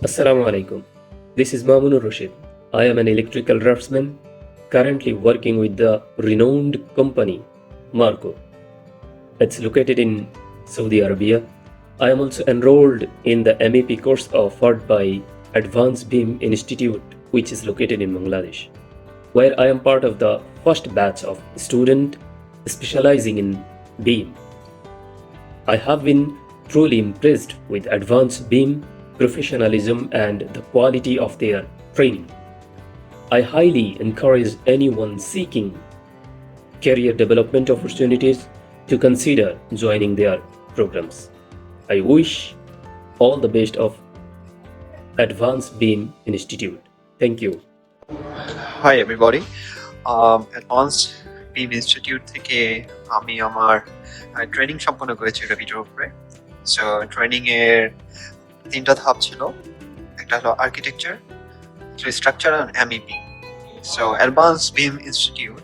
Assalamu alaikum. This is Mamunur Rashid. I am an electrical draftsman currently working with the renowned company Marco. It's located in Saudi Arabia. I am also enrolled in the MEP course offered by Advanced Beam Institute, which is located in Bangladesh, where I am part of the first batch of students specializing in beam. I have been truly impressed with Advanced Beam professionalism and the quality of their training. I highly encourage anyone seeking career development opportunities to consider joining their programs. I wish all the best of Advanced Beam Institute. Thank you. Hi everybody advanced beam institute থেকে আমি আমার training সম্পন্ন করেছি রেভিটের উপরে। So training এর তিনটা ধাপ ছিল, একটা হলো architecture, structure and MEP. So advanced beam institute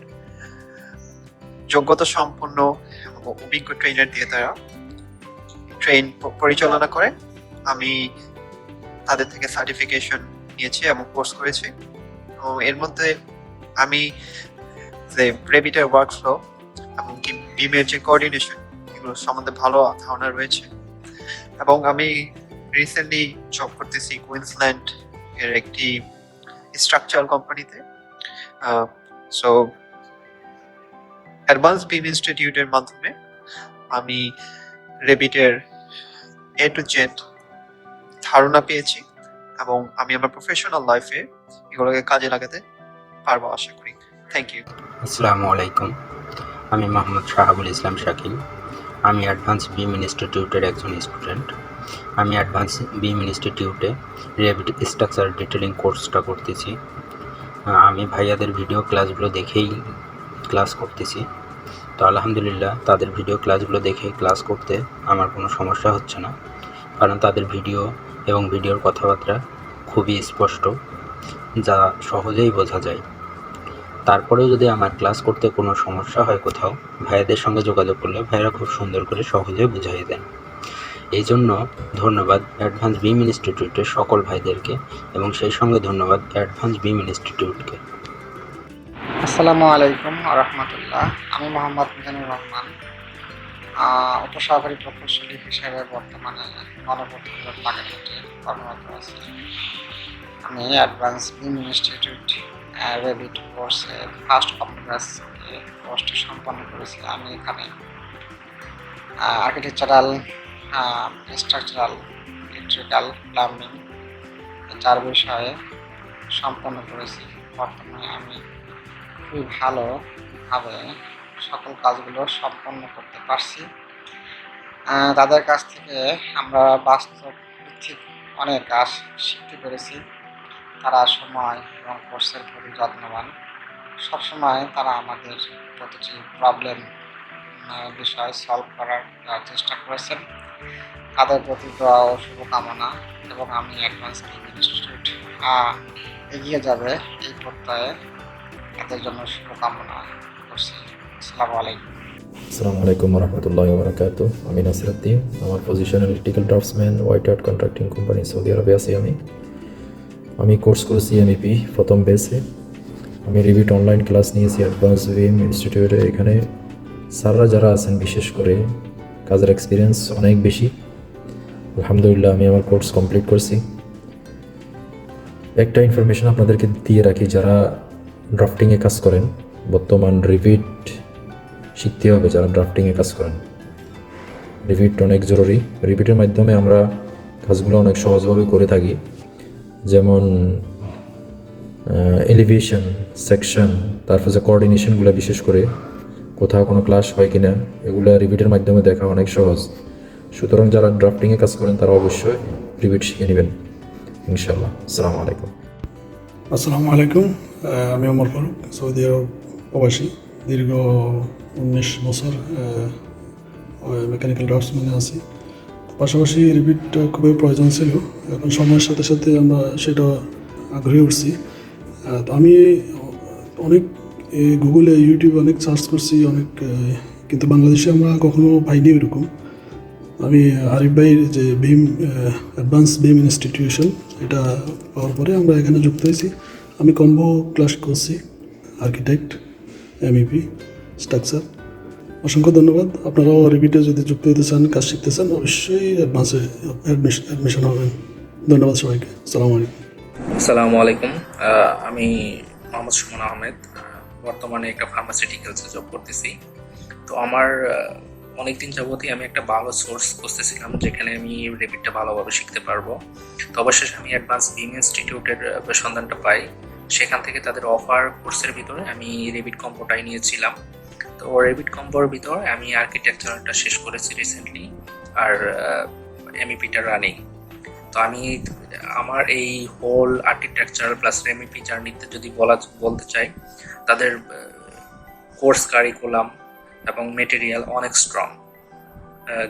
যোগ্যতা সম্পন্ন অভিজ্ঞ ট্রেনার দিয়ে তারা ট্রেন পরিচালনা করে। আমি তাদের থেকে সার্টিফিকেশন নিয়েছি এবং কোর্স করেছি। এর মধ্যে আমি যে রেভিটের ওয়ার্কফ্লো এবং কি বিমের যে কোঅর্ডিনেশন, এগুলো সম্বন্ধে ভালো ধারণা রয়েছে। এবং আমি রিসেন্টলি জব করতেছি কুইন্সল্যান্ড এর একটি স্ট্রাকচারাল কোম্পানিতে। সো অ্যাডভান্স বিম ইনস্টিটিউটের মাধ্যমে আমি রেভিটের এ টু জেড ধারণা পেয়েছি এবং আমি আমার প্রফেশনাল লাইফে এগুলোকে কাজে লাগাতে পারবো আশা করি। Thank you. আসসালামু আলাইকুম, আমি মোহাম্মদ শাহাবুল ইসলাম শাকিল। আমি অ্যাডভান্স বিম ইনস্টিটিউটের একজন স্টুডেন্ট। আমি অ্যাডভান্স বিম ইনস্টিটিউটে রেভিট স্ট্রাকচার ডিটেলিং কোর্সটা করতেছি। আমি ভাইয়াদের ভিডিও ক্লাসগুলো দেখেই ক্লাস করতেছি। তো আলহামদুলিল্লাহ, তাদের ভিডিও ক্লাসগুলো দেখে ক্লাস করতে আমার কোনো সমস্যা হচ্ছে না, কারণ তাদের ভিডিও এবং ভিডিওর কথাবার্তা খুবই স্পষ্ট, যা সহজেই বোঝা যায়। তারপরেও যদি আমার ক্লাস করতে কোনো সমস্যা হয় কোথাও, ভাইয়াদের সঙ্গে যোগাযোগ করলে ভাইয়ারা খুব সুন্দর করে সহজে বুঝিয়ে দেন। এই জন্য ধন্যবাদ অ্যাডভান্স বিম ইনস্টিটিউটের সকল ভাইদেরকে, এবং সেই সঙ্গে ধন্যবাদ অ্যাডভান্স বিম ইনস্টিটিউটকে। আসসালামু আলাইকুম রহমতুল্লাহ। আমি মোহাম্মদ মিজানুর রহমান, উপসহকারী প্রকৌশলী হিসেবে বর্তমানে গণপ্রজাতন্ত্র পাকিস্তানে কর্মরত আছি। আমি অ্যাডভান্স বিম ইনস্টিটিউট রেভিট কোর্সে ফার্স্ট কমপ্লিট কোর্সটি সম্পন্ন করেছি। আমি এখানে আর্কিটেকচারাল, স্ট্রাকচারাল, ইলেকট্রিক্যাল, প্লাম্বিং চার বিষয়ে সম্পন্ন করেছি। বর্তমানে আমি খুবই ভালোভাবে সকল কাজগুলো সম্পন্ন করতে পারছি। তাদের কাছ থেকে আমরা বাস্তব ভিত্তিক অনেক কাজ শিখতে পেরেছি। তারা সময় এবং কোর্সের প্রতি যত্নবান। সবসময় তারা আমাদের প্রতিটি প্রবলেম বিষয় সলভ করার চেষ্টা করেছেন। তাদের প্রতি দোয়া ও শুভকামনা, এবং আমি অ্যাডভান্স বিম ইনস্টিটিউট এগিয়ে যাবে এই প্রত্যয়ে তাদের জন্য শুভকামনা করছি। আসসালামু আলাইকুম। আসসালামু আলাইকুম রহমতুল্লাহি ওয়া বারাকাতুহু। আমি নাসিরউদ্দিন। আমার position electrical draughtsman, white heart contracting company, Saudi আরবে আছি। আমি কোর্স করেছি এমইপি প্রথম বেসে। আমি রিভিট অনলাইন ক্লাস নিয়েছি অ্যাডভান্স বিম ইনস্টিটিউটে। এখানে স্যাররা যারা আছেন, বিশেষ করে কাজের এক্সপিরিয়েন্স অনেক বেশি। আলহামদুলিল্লাহ, আমি আমার কোর্স কমপ্লিট করছি। একটা ইনফরমেশন আপনাদেরকে দিয়ে রাখি, যারা ড্রাফটিংয়ে কাজ করেন, বর্তমান রিভিট শিখতে হবে। যারা ড্রাফটিংয়ে কাজ করেন, রিভিট অনেক জরুরি। রিভিটের মাধ্যমে আমরা কাজগুলো অনেক সহজভাবে করে থাকি, যেমন এলিভেশন, সেকশন, তারপর যে কোঅর্ডিনেশনগুলো, বিশেষ করে কোথাও কোনো ক্লাস হয় কিনা, এগুলো রিভিটের মাধ্যমে দেখা অনেক সহজ। সুতরাং যারা ড্রাফটিংয়ে কাজ করেন তারা অবশ্যই রিভিট শিখে নেবেন ইনশাআল্লাহ। আসসালামু আলাইকুম। আসসালামু আলাইকুম। আমি ওমর ফারুক, সৌদি আরব প্রবাসী। দীর্ঘ 19 বছর মেকানিক্যাল ড্রাফটসম্যানে আছি। পাশাপাশি রিভিটটা খুবই প্রয়োজন ছিল। এখন সময়ের সাথে সাথে আমরা সেটা আগ্রহী উঠছি। তো আমি অনেক গুগলে, ইউটিউবে অনেক সার্চ করছি, অনেক, কিন্তু বাংলাদেশে আমরা কখনো পাইনি এরকম। আমি আরিফ ভাইয়ের যে বিম অ্যাডভান্স বিম ইনস্টিটিউশন এটা পাওয়ার পরে আমরা এখানে যুক্ত হয়েছি। আমি কম্বো ক্লাস করছি, আর্কিটেক্ট, এমইপি, স্ট্রাকচার। অসংখ্য ধন্যবাদ। আপনারাও রিপিটে যদি যুক্ত হতে চান, কাজ শিখতে চান, অবশ্যই অ্যাডভান্সে অ্যাডমিশন হবেন। ধন্যবাদ সবাইকে। আসসালামু আলাইকুম। আসসালামু আলাইকুম। আমি মোহাম্মদ সুমন আহমেদ। বর্তমানে একটা ফার্মাসিউটিক্যালসে জব করতেছি। তো আমার অনেকদিন যাবতই আমি একটা ভালো সোর্স খুঁজতেছিলাম যেখানে আমি রেবিটটা ভালোভাবে শিখতে পারবো। তো অবশেষে আমি অ্যাডভান্স বিম ইনস্টিটিউটের সন্ধানটা পাই। সেখান থেকে তাদের অফার কোর্সের ভিতরে আমি রেবিট কম্বোটাই নিয়েছিলাম। তো রেবিট কম্বোর ভিতরে আমি আর্কিটেকচারটা শেষ করেছি রিসেন্টলি, আর এমইপিটা রানিং। তো আমি আমার এই হোল আর্কিটেকচার প্লাস এমইপি জার্নিতে যদি বলতে চাই, তাদের কোর্স কারিকুলাম এবং মেটেরিয়াল অনেক স্ট্রং,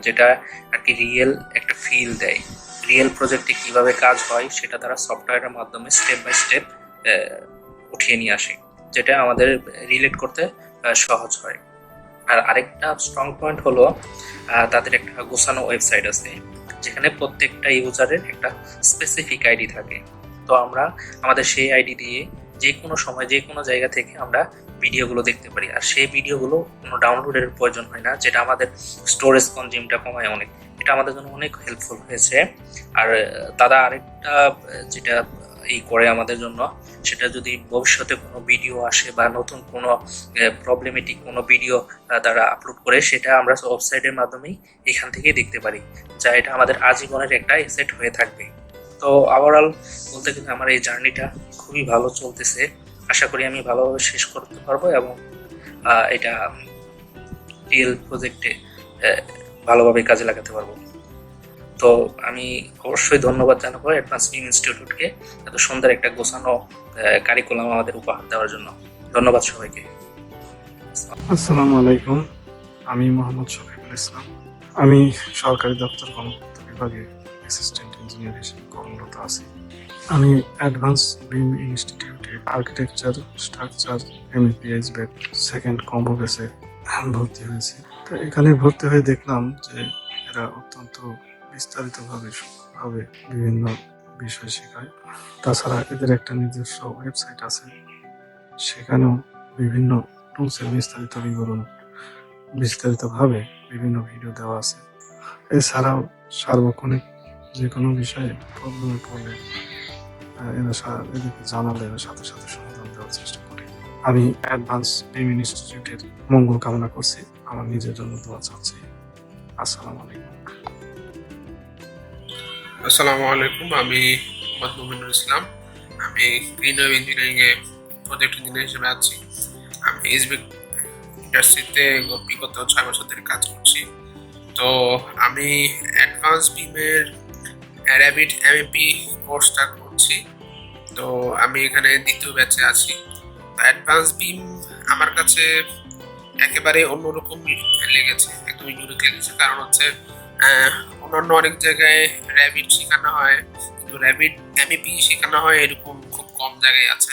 যেটা আর কি রিয়েল একটা ফিল দেয়। রিয়েল প্রজেক্টে কিভাবে কাজ হয় সেটা তারা সফটওয়্যারের মাধ্যমে স্টেপ বাই স্টেপ উঠিয়ে নিয়ে আসে, যেটা আমাদের রিলেট করতে সহজ হয়। আর আরেকটা স্ট্রং পয়েন্ট হলো তাদের একটা গোছানো ওয়েবসাইট আছে যেখানে প্রত্যেকটা ইউজারের একটা স্পেসিফিক আইডি থাকে। তো আমরা আমাদের সেই আইডি দিয়ে যে কোনো সময় যে কোনো জায়গা থেকে আমরা ভিডিওগুলো দেখতে পারি, আর সেই ভিডিওগুলো কোনো ডাউনলোডের প্রয়োজন হয় না, যেটা আমাদের স্টোরেজ কনজিউমটা কমায় অনেক। এটা আমাদের জন্য অনেক হেল্পফুল হয়েছে। আর তারা আরেকটা যেটা এই করে আমাদের জন্য, সেটা যদি ভবিষ্যতে কোনো ভিডিও আসে বা নতুন কোনো প্রবলেমেটিক কোনো ভিডিও তারা আপলোড করে, সেটা আমরা ওয়েবসাইটের মাধ্যমেই এখান থেকেই দেখতে পারি, যা এটা আমাদের আজীবনের একটা এসেট হয়ে থাকবে। তো ওভারঅল বলতে গেলে আমার এই জার্নিটা খুবই ভালো চলতেছে। আশা করি আমি ভালোভাবে শেষ করতে পারবো এবং এটা রিয়েল প্রজেক্টে ভালোভাবে কাজে লাগাতে পারবো। তো আমি অবশ্যই ধন্যবাদ জানাবো অ্যাডভান্স বিম ইনস্টিটিউটকে এত সুন্দর একটা গোছানো কারিকুলাম আমাদের উপহার দেওয়ার জন্য। ধন্যবাদ সবাইকে। আসসালামু আলাইকুম। আমি মোহাম্মদ শফিকুল ইসলাম। আমি সরকারি দপ্তর কর্মকর্তা বিভাগে অ্যাসিস্ট্যান্ট ইঞ্জিনিয়ার হিসেবে কর্মরত আছি। আমি অ্যাডভান্স বিম ইনস্টিটিউটে architecture, structure, MEPS back second combo বেসে ভর্তি হয়েছি। তো এখানে ভর্তি হয়ে দেখলাম যে এরা অত্যন্ত বিস্তারিতভাবে বিভিন্ন বিষয় শেখায়। তাছাড়া এদের একটা নিজস্ব ওয়েবসাইট আছে, সেখানেও বিভিন্ন টুলসের বিস্তারিতভাবে বিভিন্ন ভিডিও দেওয়া আছে। এছাড়াও সার্বক্ষণিক যে কোনো বিষয়ে প্রবলেমে পড়লে এদেরকে জানালে এরা সাথে সাথে সমাধান দেওয়ার চেষ্টা করে। আমি অ্যাডভান্স বিম ইনস্টিটিউটের মঙ্গল কামনা করছি, আমার নিজের জন্য দোয়া চাচ্ছি। আসসালামু আলাইকুম। আসসালামু আলাইকুম। আমি মোহাম্মদ মুমিনুল ইসলাম। আমি গ্রিন ওয়েভ ইঞ্জিনিয়ারিং এ প্রজেক্ট ইঞ্জিনিয়ার হিসেবে আছি। আমি এসবি ইন্ডাস্ট্রিতে বিগত 6 বছর ধরে কাজ করছি। তো আমি অ্যাডভান্স বিমের র্যাবিট এমইপি কোর্সটা করছি। তো আমি এখানে দ্বিতীয় ব্যাচে আছি। অ্যাডভান্স বিম আমার কাছে একেবারে অন্যরকম লেগেছে, একদম ইউনিক লেগেছে। কারণ হচ্ছে অন্যান্য অনেক জায়গায় র্যাবিট শেখানো হয়, কিন্তু র্যাবিট এমইপি শেখানো হয় এরকম খুব কম জায়গায় আছে।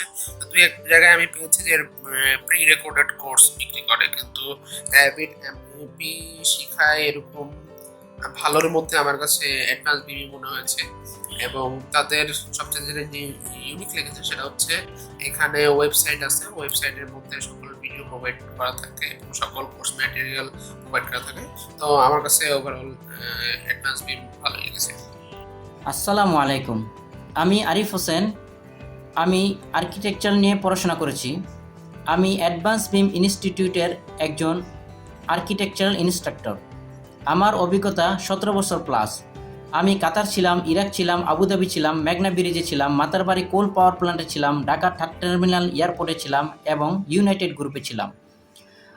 দুই এক জায়গায় আমি পেয়েছি যে প্রি রেকর্ডেড কোর্স বিক্রি করে, কিন্তু র্যাবিট এমইপি শেখায় এরকম ভালোর মধ্যে আমার কাছে অ্যাডভান্স বিমি মনে হয়েছে। এবং তাদের সবচেয়ে যেটা ইউনিক লেগেছে সেটা হচ্ছে এখানে ওয়েবসাইট আছে, ওয়েবসাইটের মধ্যে সকল ভিডিও প্রোভাইড করা থাকে এবং সকল কোর্স ম্যাটেরিয়াল প্রোভাইড করা থাকে। তো আমার কাছে ওভারঅল অ্যাডভান্স বিম ভালো লেগেছে। আসসালামু আলাইকুম। আমি আরিফ হোসেন। আমি আর্কিটেকচার নিয়ে পড়াশোনা করেছি। আমি অ্যাডভান্স বিম ইনস্টিটিউটের একজন আর্কিটেকচারাল ইনস্ট্রাক্টর। আমার অভিজ্ঞতা 17 বছর প্লাস। আমি কাতার ছিলাম, ইরাক ছিলাম, আবুধাবি ছিলাম, মেঘনা ব্রিজে ছিলাম, মাতারবাড়ি কোল পাওয়ার প্ল্যান্টে ছিলাম, ঢাকা টার্মিনাল এয়ারপোর্টে ছিলাম এবং ইউনাইটেড গ্রুপে ছিলাম।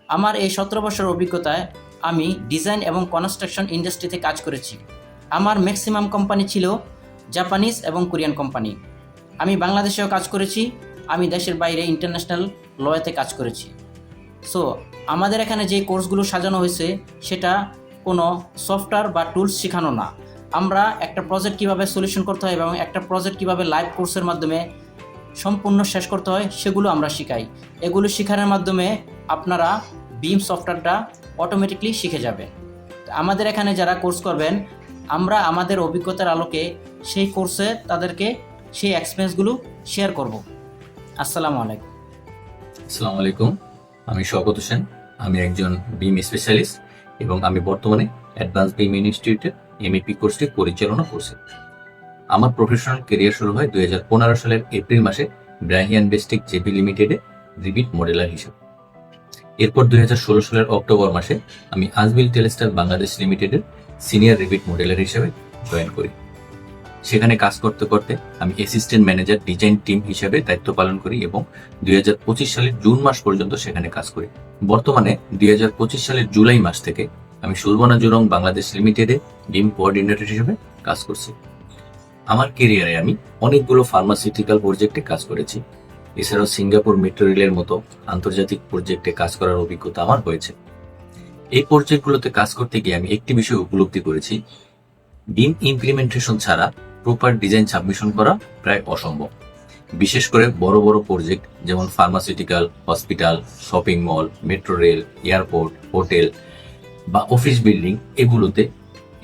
আমার এই 17 বছর অভিজ্ঞতায় আমি ডিজাইন এবং কনস্ট্রাকশন ইন্ডাস্ট্রিতে কাজ করেছি। আমার ম্যাক্সিমাম কোম্পানি ছিল জাপানিজ এবং কোরিয়ান কোম্পানি। আমি বাংলাদেশেও কাজ করেছি, আমি দেশের বাইরে ইন্টারন্যাশনাল লয়েতে কাজ করেছি। সো আমাদের এখানে যে কোর্সগুলো সাজানো হয়েছে সেটা কোনো সফটওয়্যার বা টুলস শেখানো না। আমরা একটা প্রজেক্ট কীভাবে সলিউশন করতে হয় এবং একটা প্রজেক্ট কীভাবে লাইভ কোর্সের মাধ্যমে সম্পূর্ণ শেষ করতে হয় সেগুলো আমরা শেখাই। এগুলো শেখানোর মাধ্যমে আপনারা বিম সফটওয়্যারটা অটোমেটিকলি শিখে যাবে। আমাদের এখানে যারা কোর্স করবেন, আমরা আমাদের অভিজ্ঞতার আলোকে সেই কোর্সে তাদেরকে সেই এক্সপিরিয়েন্সগুলো শেয়ার করব। আসসালামু আলাইকুম। আসসালামু আলাইকুম, আমি শওকত হোসেন। আমি একজন বিম স্পেশালিস্ট এবং আমি বর্তমানে অ্যাডভান্স বিম ইনস্টিটিউটের এমইপি কোর্সটি পরিচালনা করছি। আমার প্রফেশনাল ক্যারিয়ার শুরু হয় 2015 সালের এপ্রিল মাসে ব্রাহিয়ান বেস্টিক জেপি লিমিটেডে রিবিট মডেলার হিসেবে। এরপর 2016 সালের অক্টোবর মাসে আমি আজমিল টেলিস্টার বাংলাদেশ লিমিটেডের সিনিয়র রিবিট মডেলার হিসেবে জয়েন করি। সেখানে কাজ করতে করতে আমি অ্যাসিস্ট্যান্ট ম্যানেজার ডিজাইন টিম হিসেবে দায়িত্ব পালন করি এবং 2025 সালের জুন মাস পর্যন্ত সেখানে কাজ করি। বর্তমানে 2025 সালের জুলাই মাস থেকে আমি সুরবানা জুরং বাংলাদেশ লিমিটেডে বিম কোঅর্ডিনেটর হিসেবে কাজ করছি। আমার ক্যারিয়ারে আমি অনেকগুলো ফার্মাসিউটিক্যাল প্রজেক্টে কাজ করেছি। এছাড়াও সিঙ্গাপুর মেট্রো রেলের মতো আন্তর্জাতিক প্রজেক্টে কাজ করার অভিজ্ঞতা আমার হয়েছে। এই প্রজেক্টগুলোতে কাজ করতে গিয়ে আমি একটি বিষয় উপলব্ধি করেছি, বিম ইমপ্লিমেন্টেশন ছাড়া প্রপার ডিজাইন সাবমিশন করা প্রায় অসম্ভব। বিশেষ করে বড় বড় প্রজেক্ট যেমন pharmaceutical, hospital, shopping mall, metro rail, airport, hotel বা অফিস বিল্ডিং, এগুলোতে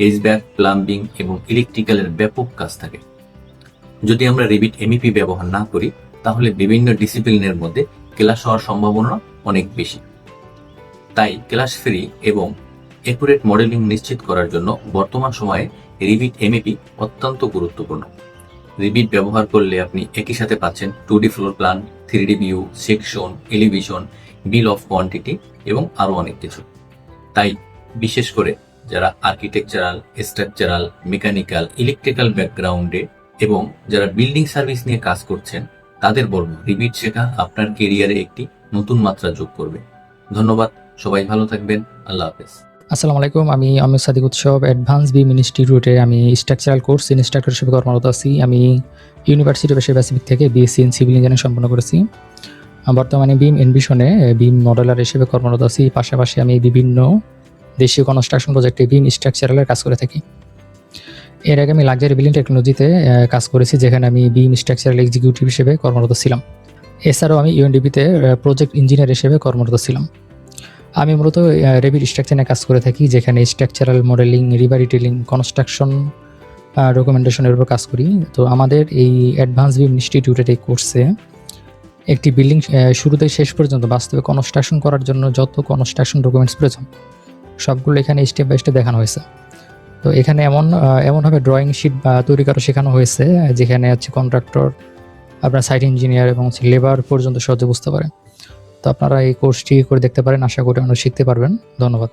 এইচভ্যাক, প্লাম্বিং এবং ইলেকট্রিক্যালের ব্যাপক কাজ থাকে। যদি আমরা রিবিট এমইপি ব্যবহার না করি তাহলে বিভিন্ন ডিসিপ্লিনের মধ্যে ক্লাশ হওয়ার সম্ভাবনা অনেক বেশি। তাই ক্লাশ ফ্রি এবং অ্যাকুরেট মডেলিং নিশ্চিত করার জন্য বর্তমান সময়ে রিবিট এমইপি অত্যন্ত গুরুত্বপূর্ণ। রিবিট ব্যবহার করলে আপনি একই সাথে পাচ্ছেন 2D floor plan, 3D view, section, elevation, bill of quantity এবং আরও অনেক কিছু। তাই বিশেষ করে যারা আর্কিটেকচারাল, স্ট্রাকচারাল, মেকানিক্যাল, ইলেকট্রিক্যাল ব্যাকগ্রাউন্ডে এবং যারা বিল্ডিং সার্ভিস নিয়ে কাজ করছেন তাদের বলবো রিবিট শেখা আপনার কেরিয়ারে একটি নতুন মাত্রা যোগ করবে। ধন্যবাদ, সবাই ভালো থাকবেন, আল্লাহ হাফেজ। আসসালামু আলাইকুম, আমি আহমেদ সাদিক উৎসব, অ্যাডভান্স বিম ইনস্টিটিউটে আমি স্ট্রাকচারাল কোর্স ইনস্ট্রাক্টর হিসেবে কর্মরত আছি। আমি ইউনিভার্সিটি অফ এশিয়া প্যাসিফিক থেকে বিএসসি ইন সিভিল ইঞ্জিনিয়ারিং সম্পন্ন করেছি। বর্তমানে বিম এনভিশনে বিম মডেলার হিসেবে কর্মরত আছি। পাশাপাশি আমি বিভিন্ন দেশীয় কনস্ট্রাকশন প্রজেক্টে বিম স্ট্রাকচারালের কাজ করে থাকি। এর আগে আমি লাক্সারি বিল্ডিং টেকনোলজিতে কাজ করেছি, যেখানে আমি বিম স্ট্রাকচারাল এক্সিকিউটিভ হিসেবে কর্মরত ছিলাম। এছাড়াও আমি ইউএনডিপিতে প্রজেক্ট ইঞ্জিনিয়ার হিসেবে কর্মরত ছিলাম। আমি মূলত রেভিট স্ট্রাকচার নিয়ে কাজ করে থাকি, যেখানে স্ট্রাকচারাল মডেলিং, রিভার ডিটেলিং, কনস্ট্রাকশন ডকুমেন্টেশনের উপর কাজ করি। তো আমাদের এই অ্যাডভান্স বিম ইনস্টিটিউটের এই কোর্সে একটি বিল্ডিং শুরু থেকে শেষ পর্যন্ত বাস্তবে কনস্ট্রাকশন করার জন্য যত কনস্ট্রাকশন ডকুমেন্টস প্রয়োজন সবগুলো এখানে স্টেপ বাই স্টেপ দেখানো হয়েছে। তো এখানে এমনভাবে ড্রয়িং শিট বা তৈরি করা শেখানো হয়েছে, যেখানে হচ্ছে কন্ট্রাক্টর, আপনার সাইট ইঞ্জিনিয়ার এবং লেবার পর্যন্ত সহজে বুঝতে পারে। তো আপনারা এই কোর্সটি করে দেখতে পারেন, আশা করি আপনারা শিখতে পারবেন। ধন্যবাদ।